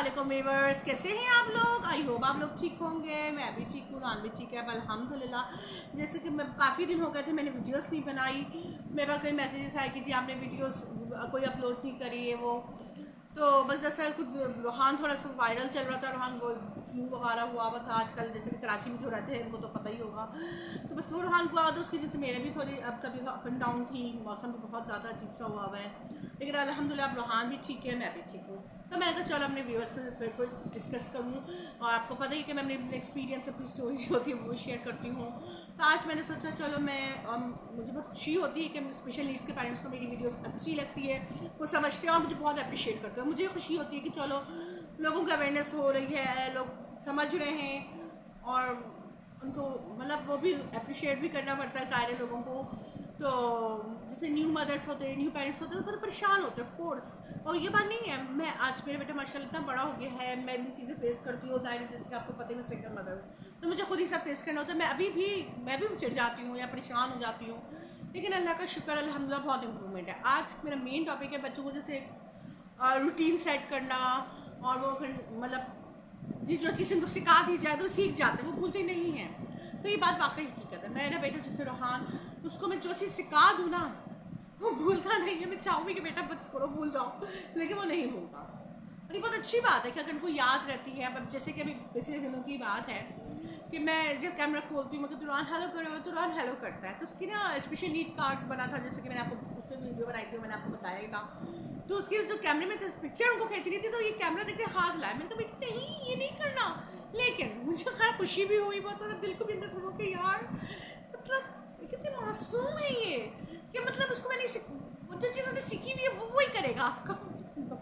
वालेकुम वीवर्स, कैसे हैं आप लोग। आई होप आप लोग ठीक होंगे। मैं भी ठीक हूँ, रान भी ठीक है, अल्हम्दुलिल्लाह। जैसे कि मैं काफ़ी दिन हो गए थे, मैंने वीडियोस नहीं बनाई। मेरे पास कई मैसेजेस आए कि जी आपने वीडियोस कोई अपलोड नहीं करी है वो। तो बस दरअसल कुछ रूहान थोड़ा सा वायरल चल रहा था। रूहान वो फ्लू वगैरह हुआ हुआ था आजकल, जैसे कि कराची में जो रहते हैं उनको तो पता ही होगा। तो बस वो रूहान को तो उसकी वजह से मेरे भी थोड़ी अब तबीयत अप एंड डाउन थी। मौसम भी बहुत ज़्यादा अजीब सा हुआ हुआ है, लेकिन अल्हम्दुलिल्लाह अब रूहान भी ठीक है, मैं भी ठीक हूँ। तो मैंने कहा चलो अपने व्यूअर्स से फिर कोई डिस्कस करूँ। और आपको पता ही कि मैं अपने एक्सपीरियंस, अपनी स्टोरी जो होती है वो शेयर करती हूँ। तो आज मैंने सोचा चलो मुझे बहुत खुशी होती है कि स्पेशल नीड्स के पेरेंट्स को मेरी वीडियोस अच्छी लगती है, वो समझते हैं और मुझे बहुत अप्रिशिएट करते हैं। मुझे खुशी होती है कि चलो लोगों की अवेयरनेस हो रही है, लोग समझ रहे हैं और उनको मतलब वो भी अप्रिशिएट भी करना पड़ता है सारे लोगों को। तो जैसे न्यू मदर्स होते हैं, न्यू पेरेंट्स होते हैं, थोड़े परेशान होते हैं ऑफ कोर्स। और ये बात नहीं है, मैं आज मेरा बेटा माशाल्लाह इतना बड़ा हो गया है, मैं भी चीज़ें फेस करती हूँ। ज़ाहिर जैसे कि आपको पता है मैं सिंगल मदर हूँ, तो मुझे खुद ही सब फेस करना होता है। मैं भी चिढ़ जाती हूँ या परेशान हो जाती हूँ, लेकिन अल्लाह का शुक्र अल्हम्दुलिल्लाह बहुत इंप्रूवमेंट है। आज मेरा मेन टॉपिक है बच्चों को जैसे रूटीन सेट करना। और वो मतलब जिस जो चीज़ उनको सिखा दी जाए तो सीख जाते हैं, वो भूलते नहीं हैं। तो ये बात वाकई हकीकत है। मेरा बेटा जैसे रूहान, उसको मैं जो चीज़ सिखा दूँ ना वो भूलता नहीं है। मैं चाहूँगी कि बेटा बस करो, भूल जाओ, लेकिन वो नहीं भूलता। और ये बहुत अच्छी बात है कि अगर उनको याद रहती है। अब जैसे कि अभी पिछले दिनों की बात है कि मैं जब कैमरा खोलती हूँ, मतलब तुरान हेलो करो, तुरान हेलो करता है। तो उसकी ना स्पेशल नीड कार्ड बना था, जैसे कि मैंने आपको उस पर वीडियो बनाई थी, मैंने आपको बताया ही था। तो उसकी जो कैमरे में पिक्चर उनको खींच रही थी, तो ये कैमरा देखते हाथ लाया। मैंने कहा बेटा नहीं, ये नहीं करना। लेकिन मुझे खैर खुशी भी हुई बहुत, और दिल को भी अंदर से कि यार मतलब कितनी मासूम है ये, कि मतलब उसको मैंने जो चीज़ उसे सीखी हुई है वो वही करेगा।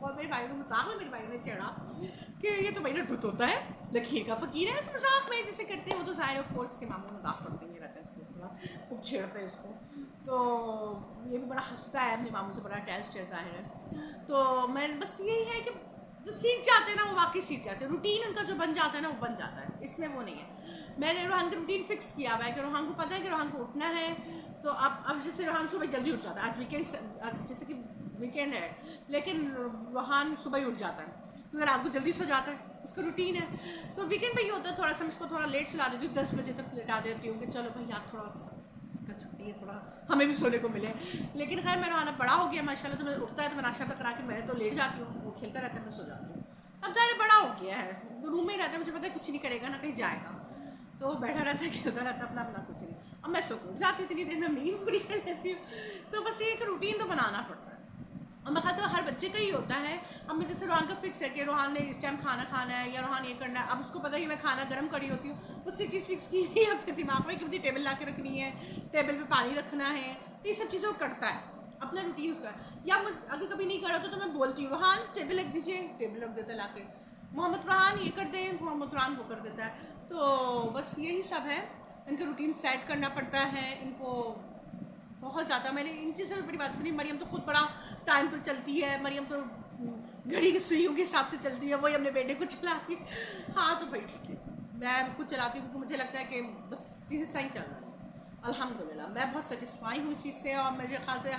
और मेरे भाई को मजाक में मेरे भाई ने चढ़ा कि ये तो भाई टूट होता है, लकीर का फकीर है। इस मजाक में जैसे करते हैं वो तो ज़ाहिर ऑफ कोर्स के मामू मजाक करते ही रहते हैं उसको, खूब छेड़ते हैं उसको। तो ये भी बड़ा हंसता है, अपने मामू से बड़ा अटैच्ड है ज़ाहिर है। तो मैं बस यही है कि जो सीख जाते हैं ना वो वाकई सीख जाते हैं। रूटीन उनका जो बन जाता है ना वो बन जाता है, इसमें वो नहीं है। मैंने रोहान का रूटीन फिक्स किया हुआ है कि रोहान को पता है कि रोहान को उठना है। तो अब जैसे रोहान सुबह जल्दी उठ जाता है। आज वीकेंड, जैसे कि वीकेंड है, लेकिन रोहान सुबह ही उठ जाता है क्योंकि रात को जल्दी सो जाता है, उसका रूटीन है। तो वीकेंड पे ये होता है थोड़ा सा मैं इसको थोड़ा लेट सुला देती हूँ, 10 बजे तक लेटा देती हूँ कि चलो भाई आप थोड़ा का छुट्टी है, थोड़ा हमें भी सोने को मिले। लेकिन खैर मेरा आना बड़ा हो गया माशाल्लाह, तो मैं उठता है तो मैं नाश्ता तक करा के मैं तो लेट जाती हूँ, वो खेलता रहता है, मैं सो जाती हूँ। अब ज़ाहिर बड़ा हो गया है, तो रूम में ही रहता है, मुझे पता है कुछ नहीं करेगा ना कहीं जाएगा, तो वो बैठा रहता है, खेलता रहता है अपना अपना, कुछ नहीं। अब मैं सो जाती हूँ, इतनी देर में नींद पूरी कर लेती हूँ। तो बस ये एक रूटीन तो बनाना पड़ता है, और मैं कहती हूँ हर बच्चे का ही होता है। अब मैं जैसे रोहान का फिक्स है कि रोहान ने इस टाइम खाना खाना है या रोहान ये करना है। अब उसको पता है कि मैं खाना गर्म करी होती हूँ, उससे चीज़ फिक्स की हुई है अपने दिमाग में कि मुझे टेबल ला के रखनी है, टेबल पे पानी रखना है। तो ये सब चीज़ें वो करता है, अपना रूटीन उसका। या अगर कभी नहीं करा तो मैं बोलती हूँ रोहान टेबल रख दीजिए, टेबल रख देता है ला के। मोहम्मद रोहान ये कर दें, मोहम्मद रोहान वो कर देता है। तो बस यही सब है, इनका रूटीन सेट करना पड़ता है इनको बहुत ज़्यादा। मैंने इन चीज़ों में बड़ी बात सुनी, मरियम तो खुद बड़ा टाइम पर चलती है, मरियम तो घड़ी की सुइयों के हिसाब से चलती है, वही अपने बेटे को चलाती है। हाँ तो भाई ठीक है, मैं खुद चलाती हूँ क्योंकि मुझे लगता है कि बस चीज़ें सही चल रही हैं अल्हम्दुलिल्लाह। मैं बहुत सेटिस्फाई हूँ इस चीज़ से, और मुझे ख्याल से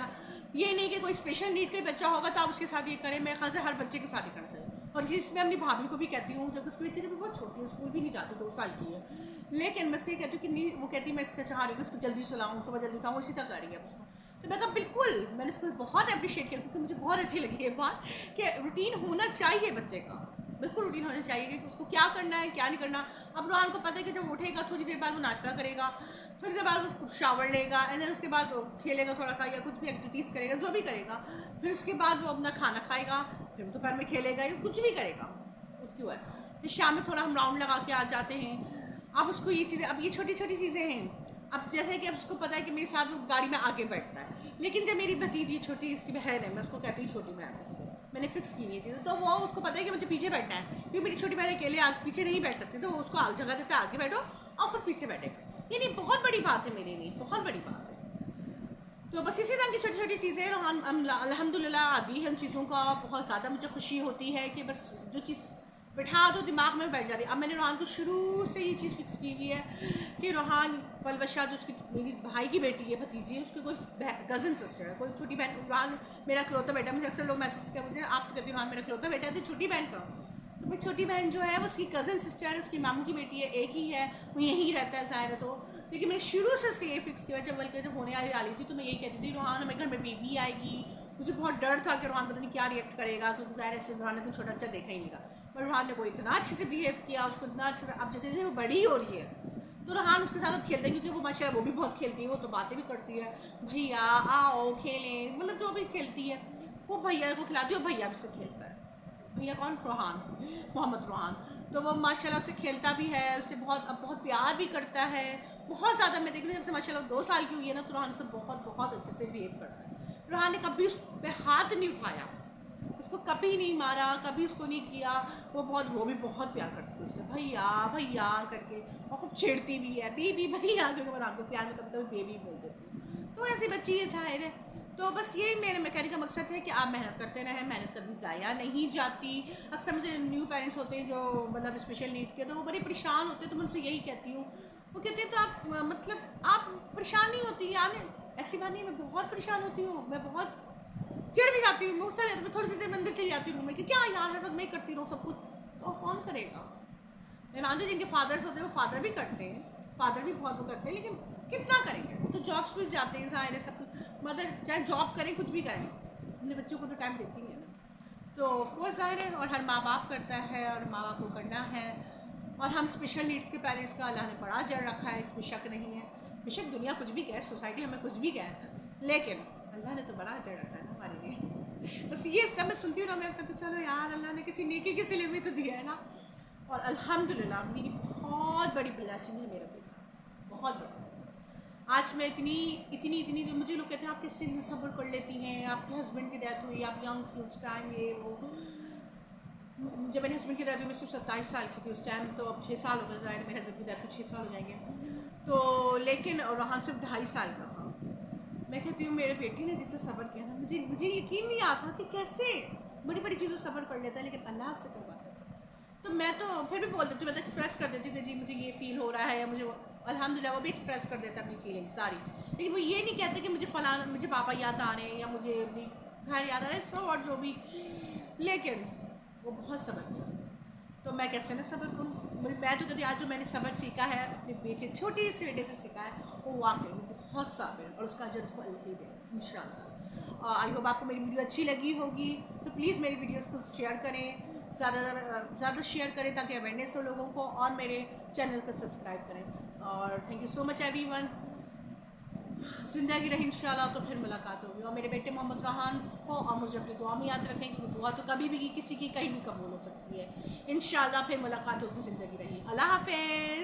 ये नहीं कि कोई स्पेशल नीड का बच्चा होगा तो आप उसके साथ ये करें, मेरे ख्याल से हर बच्चे के साथ ही करना चाहिए। और जिस मैं अपनी भाभी को भी कहती हूँ, जब उसकी बच्ची भी बहुत छोटी है, स्कूल भी नहीं जाती, 2 साल की है, लेकिन मैं से कहती हूँ कि नहीं, वो कहती है मैं इससे चाह रही हूँ कि उसको जल्दी सुलाऊँ, सुबह जल्दी उठाऊँ, इसी तरह करी है उसको। तो मैं कहा बिल्कुल, मैंने इसको बहुत अप्रिशिएट किया क्योंकि मुझे बहुत अच्छी लगी ये बात कि रूटीन होना चाहिए बच्चे का, बिल्कुल रूटीन होना चाहिए कि उसको क्या करना है क्या नहीं करना। अब रोहान को पता है कि जब उठेगा थोड़ी देर बाद वो नाश्ता करेगा, थोड़ी देर बाद वो शावर लेगा, एंड देन उसके बाद वो खेलेगा थोड़ा सा या कुछ भी एक्टिविटीज़ करेगा, जो भी करेगा। फिर उसके बाद वो अपना खाना खाएगा, फिर दोपहर में खेलेगा या कुछ भी करेगा उसकी हुआ है। फिर शाम में थोड़ा हम राउंड लगा के आ जाते हैं। अब उसको ये चीज़ें, अब ये छोटी छोटी चीज़ें हैं। अब जैसे कि अब उसको पता है कि मेरे साथ वो गाड़ी में आगे बैठता है, लेकिन जब मेरी भतीजी छोटी, इसकी बहन है, मैं उसको कहती हूँ छोटी बहन, उसको मैंने फिक्स की हुई चीज़ें, तो वो उसको पता है कि मुझे पीछे बैठना है क्योंकि मेरी छोटी बहन अकेले आगे पीछे नहीं बैठ सकती, तो वो उसको जगह देता है आगे बैठो और फिर पीछे बैठेगा। ये नहीं बहुत बड़ी बात है मेरे लिए, बहुत बड़ी बात है। तो बस इसी तरह की छोटी छोटी चीज़ें हम अल्हम्दुलिल्लाह आदि है उन चीज़ों का। बहुत ज़्यादा मुझे खुशी होती है कि बस जो चीज़ बैठा तो दिमाग में बैठ जाती है। अब मैंने रोहान को शुरू से ये चीज़ फिक्स की हुई है कि रोहान पलवशा जो उसकी मेरी भाई की बेटी है, भतीजी है, उसकी कोई कज़न सिस्टर है, कोई छोटी बहन। रोहान मेरा खिलौता बेटा, मुझे अक्सर लोग मैसेज कर मुझे आप तो कहती रोहान मेरा खिलौता बेटा है, तो छोटी बहन का तो मेरी छोटी बहन जो है वो उसकी कज़न सिस्टर है, उसकी मामू की बेटी है, एक ही है, वो यहीं रहता है ज़ाहिर है। तो लेकिन मैंने शुरू से उसके ये फिक्स किया, जब बल्कि जब होने वाली थी तो मैं यही कहती थी रोहान हमारे घर में बेबी आएगी। मुझे बहुत डर था कि रोहान पता नहीं क्या रिएक्ट करेगा, क्योंकि ज़ाहिर है रोहान ने तो छोटा बच्चा देखा ही नहीं था। पर रोहान ने वो इतना अच्छे से बिहेव किया, उसको इतना अच्छे से, अब जैसे जैसे वो बड़ी हो रही है तो रोहान उसके साथ अब खेलते हैं, क्योंकि वो माशाल्लाह वो भी बहुत खेलती है, वो तो बातें भी करती है, भैया आओ खेलें, मतलब जो भी खेलती है वो भैया को खिलाती है और भैया भी उससे खेलता है। भैया कौन? रोहान, मोहम्मद रोहान। तो वो माशाल्लाह उससे खेलता भी है, उससे बहुत प्यार भी करता है, बहुत ज़्यादा। मैं देख रही हूँ जब से माशाल्लाह 2 साल की हुई है ना, तो रोहान उससे बहुत बहुत अच्छे से बिहेव करता है। रोहान ने कभी उस पर हाथ नहीं उठाया, उसको कभी नहीं मारा, कभी उसको नहीं किया। वो भी बहुत प्यार करती है उससे, भैया भैया करके, और खूब छेड़ती भी है, बेबी भैया, क्योंकि मैं आपको प्यार में कभी कभी बेबी बोल देती हूँ। तो ऐसी बच्ची है ज़ाहिर है। तो बस यही मेरे कहने का मकसद है कि आप मेहनत करते रहें, मेहनत कभी ज़ाया नहीं जाती। अक्सर मुझे न्यू पेरेंट्स होते हैं जो मतलब स्पेशल नीड के, तो वो बड़े परेशान होते हैं, तो मैं उनसे यही कहती हूँ, वो कहते हैं तो आप मतलब आप परेशान नहीं होती यार? ऐसी बात नहीं, मैं बहुत परेशान होती हूँ, मैं बहुत चिढ़ भी जाती हूँ, बहुत सारे मैं थोड़ी सी देर में अंदर चली जाती हूँ रूम में कि क्या यार हर वक्त मैं करती रहूँ सब कुछ, तो कौन करेगा? मैं मानती हूँ जिनके फादर्स होते हैं वो फादर भी करते हैं, फादर भी बहुत वो करते हैं, लेकिन कितना करेंगे? वो तो जॉब्स भी जाते हैं ज़ाहिर है, सब कुछ मदर चाहे जॉब करें कुछ भी करें, अपने बच्चों को तो टाइम देती है ना। तो ऑफकोर्स ज़ाहिर है, और हर माँ बाप करता है और माँ बाप को करना है। और हम स्पेशल नीड्स के पेरेंट्स का अल्लाह ने बड़ा अजर रखा है, इसमें शक नहीं है। बेशक दुनिया कुछ भी कहे, सोसाइटी हमें कुछ भी कहे, लेकिन अल्लाह ने तो बड़ा अजर रखा है ना हमारे लिए। बस ये जब मैं सुनती हूँ ना, मैं कहती चलो यार अल्लाह ने किसी नेकी के सिले में तो दिया है ना। और अल्हम्दुलिल्लाह मेरी बहुत बड़ी ब्लेसिंग है मेरा बेटा, बहुत बड़ी। आज मैं इतनी इतनी इतनी, जो मुझे लोग कहते हैं आप कैसे इतने सब्र कर लेती हैं, आपके हस्बैंड की डेथ हुई, आप यंग थी उस टाइम, ये वो। जब मेरे हस्बैंड की डेथ हुई मैं सिर्फ 27 साल की थी उस टाइम, तो अब 6 साल हो गए ज़ाहिर, मेरे हस्बैंड की डेथ को 6 साल हो जाएंगे। तो लेकिन रोहान सिर्फ 2.5 साल का था। मैं कहती हूँ मेरे बेटी ने जिससे सब्र किया ना, मुझे यकीन नहीं आता कि कैसे बड़ी बड़ी चीज़ों से सब्र कर लेता है, लेकिन अल्लाह उससे करवाता है। तो मैं तो फिर भी बोल देती हूँ, मैं तो एक्सप्रेस कर देती हूँ कि जी मुझे ये फील हो रहा है, या मुझे अल्हम्दुलिल्लाह वो भी एक्सप्रेस कर देता है अपनी फीलिंग सारी। लेकिन वो ये नहीं कहते कि मुझे पापा याद आ रहे हैं या मुझे अपनी घर याद आ रहा है, सो और जो भी। लेकिन वो बहुत सब्र किया उसने, तो मैं कैसे ना सब्र करूँ? मैं तो कहती आज जो मैंने सब्र सीखा है अपने बेटे, छोटे से बेटे से सीखा है, वो वाकई में बहुत साबिर है, और उसका अजर उसको अल्लाह ही देगा इंशाअल्लाह। आई होप आपको मेरी वीडियो अच्छी लगी होगी, तो प्लीज़ मेरी वीडियोस को शेयर करें, ज़्यादा शेयर करें ताकि अवेयरनेस हो लोगों को, और मेरे चैनल को सब्सक्राइब करें। और thank you so much everyone. ज़िंदगी रही इंशाल्लाह तो फिर मुलाकात होगी, और मेरे बेटे मोहम्मद रोहान को और मुझे अपनी दुआ में याद रखें, क्योंकि दुआ तो कभी भी किसी की कहीं भी कबूल हो सकती है। इंशाल्लाह फिर मुलाकात होगी, ज़िंदगी रही। अल्लाह हाफ़िज़।